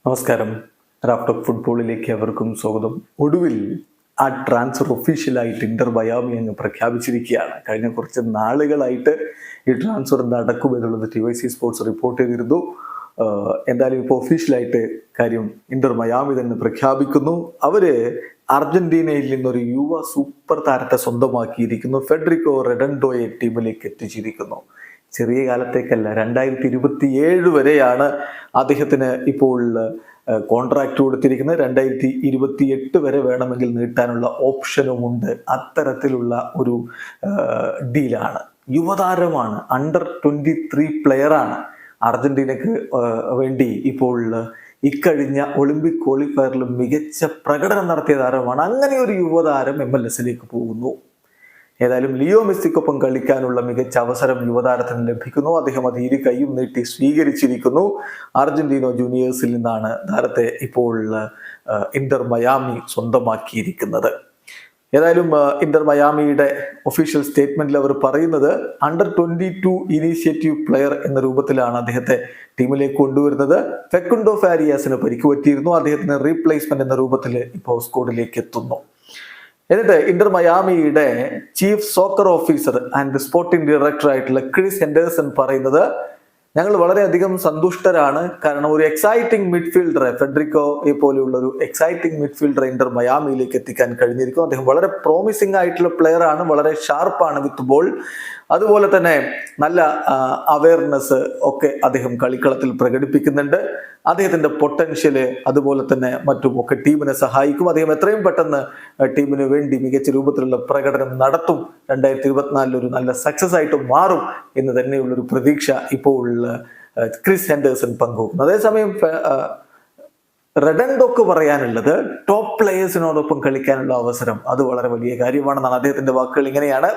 നമസ്കാരം. റാഫ്റ്റോക്ക് ഫുട്ബോളിലേക്ക് അവർക്കും സ്വാഗതം. ഒടുവിൽ ആ ട്രാൻസ്ഫർ ഒഫീഷ്യലായിട്ട് ഇന്റർ മയാമി അങ്ങ് പ്രഖ്യാപിച്ചിരിക്കുകയാണ്. കഴിഞ്ഞ കുറച്ച് നാളുകളായിട്ട് ഈ ട്രാൻസ്ഫർ നടക്കുമെന്നുള്ളത് TYC സ്പോർട്സ് റിപ്പോർട്ട് ചെയ്തിരുന്നു. എന്തായാലും ഇപ്പോൾ ഒഫീഷ്യലായിട്ട് കാര്യം ഇന്റർ മയാമി തന്നെ പ്രഖ്യാപിക്കുന്നു. അവര് അർജന്റീനയിൽ നിന്നൊരു യുവ സൂപ്പർ താരത്തെ സ്വന്തമാക്കിയിരിക്കുന്നു. ഫെഡറിക്കോ റെഡൻഡോയെ ടീമിലേക്ക് എത്തിച്ചിരിക്കുന്നു. ചെറിയ കാലത്തേക്കല്ല, 2027 വരെയാണ് അദ്ദേഹത്തിന് ഇപ്പോൾ കോൺട്രാക്ട് കൊടുത്തിരിക്കുന്നത്. 2028 വരെ വേണമെങ്കിൽ നീട്ടാനുള്ള ഓപ്ഷനുമുണ്ട്. അത്തരത്തിലുള്ള ഒരു ഡീലാണ്. യുവതാരമാണ്, അണ്ടർ 23 പ്ലെയറാണ്. അർജന്റീനക്ക് വേണ്ടി ഇപ്പോൾ ഇക്കഴിഞ്ഞ ഒളിമ്പിക് ക്വാളിഫയറിലും മികച്ച പ്രകടനം നടത്തിയ താരമാണ്. അങ്ങനെ ഒരു യുവതാരം MLS-ലേക്ക് പോകുന്നു. ഏതായാലും ലിയോ മെസ്സിക്കൊപ്പം കളിക്കാനുള്ള മികച്ച അവസരം യുവതാരത്തിന് ലഭിക്കുന്നു. അദ്ദേഹം അത് ഇരു കൈയും നീട്ടി സ്വീകരിച്ചിരിക്കുന്നു. അർജന്റീനോ ജൂനിയേഴ്സിൽ നിന്നാണ് താരത്തെ ഇപ്പോൾ ഇന്റർ മയാമി സ്വന്തമാക്കിയിരിക്കുന്നത്. ഏതായാലും ഇന്റർ മയാമിയുടെ ഒഫീഷ്യൽ സ്റ്റേറ്റ്മെന്റിൽ അവർ പറയുന്നത് അണ്ടർ 22 ഇനീഷ്യേറ്റീവ് പ്ലെയർ എന്ന രൂപത്തിലാണ് അദ്ദേഹത്തെ ടീമിലേക്ക് കൊണ്ടുവരുന്നത്. ഫെക്കുണ്ടോ ഫാരിയാസിന് പരിക്ക് പറ്റിയിരുന്നു. അദ്ദേഹത്തിന് റീപ്ലേസ്മെന്റ് എന്ന രൂപത്തിൽ ഇപ്പോൾ സ്ക്വാഡിലേക്ക് എത്തുന്നു. എന്നിട്ട് ഇന്റർ മയാമിയുടെ chief soccer officer and sporting director ആയിട്ടുള്ള ക്രിസ് ഹെൻഡേഴ്സൺ പറയുന്നത്, ഞങ്ങൾ വളരെയധികം സന്തുഷ്ടരാണ്. കാരണം ഒരു എക്സൈറ്റിംഗ് മിഡ്ഫീൽഡറെ, ഫെഡറിക്കോയെ പോലെയുള്ള ഒരു എക്സൈറ്റിംഗ് മിഡ്ഫീൽഡറെ ഇന്റർ മയാമിയിലേക്ക് എത്തിക്കാൻ കഴിഞ്ഞിരിക്കുന്നു. അദ്ദേഹം വളരെ പ്രോമിസിംഗ് ആയിട്ടുള്ള പ്ലെയർ ആണ്, വളരെ ഷാർപ്പാണ് വിത്ത് ബോൾ. അതുപോലെ തന്നെ നല്ല അവയർനെസ് ഒക്കെ അദ്ദേഹം കളിക്കളത്തിൽ പ്രകടിപ്പിക്കുന്നുണ്ട്. അദ്ദേഹത്തിന്റെ പൊട്ടൻഷ്യല് അതുപോലെ തന്നെ മറ്റുമൊക്കെ ടീമിനെ സഹായിക്കും. അദ്ദേഹം എത്രയും പെട്ടെന്ന് ടീമിന് വേണ്ടി മികച്ച രൂപത്തിലുള്ള പ്രകടനം നടത്തും. 2024 ഒരു നല്ല സക്സസ് ആയിട്ട് മാറും എന്ന് തന്നെയുള്ളൊരു പ്രതീക്ഷ ഇപ്പോൾ ക്രിസ് ഹെൻഡേഴ്സൺ പങ്കുവെക്കുന്നു. അതേസമയം റെഡൻഡോക്ക് പറയാനുള്ളത് ടോപ്പ് പ്ലേയേഴ്സിനോടൊപ്പം കളിക്കാനുള്ള അവസരം അത് വളരെ വലിയ കാര്യമാണെന്നാണ്. അദ്ദേഹത്തിന്റെ വാക്കുകൾ ഇങ്ങനെയാണ്: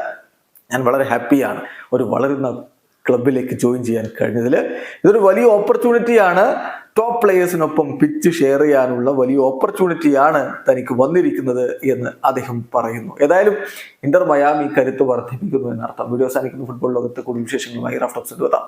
ഞാൻ വളരെ ഹാപ്പിയാണ് ഒരു വളരുന്ന ക്ലബിലേക്ക് ജോയിൻ ചെയ്യാൻ കഴിഞ്ഞതിൽ. ഇതൊരു വലിയ ഓപ്പർച്യൂണിറ്റിയാണ്. ടോപ്പ് പ്ലേയേഴ്സിനൊപ്പം പിച്ച് ഷെയർ ചെയ്യാനുള്ള വലിയ ഓപ്പർച്യൂണിറ്റിയാണ് തനിക്ക് വന്നിരിക്കുന്നത് എന്ന് അദ്ദേഹം പറയുന്നു. ഏതായാലും ഇന്റർ മയാമി കരുത്ത് വർദ്ധിപ്പിക്കുന്നു എന്നർത്ഥം. വീഡിയോ അവസാനിക്കുന്ന ഫുട്ബോൾ ലോകത്തെ കൂടുതൽ വിശേഷങ്ങളുമായി റാഫ്റ്റോക്സ് എത്താം.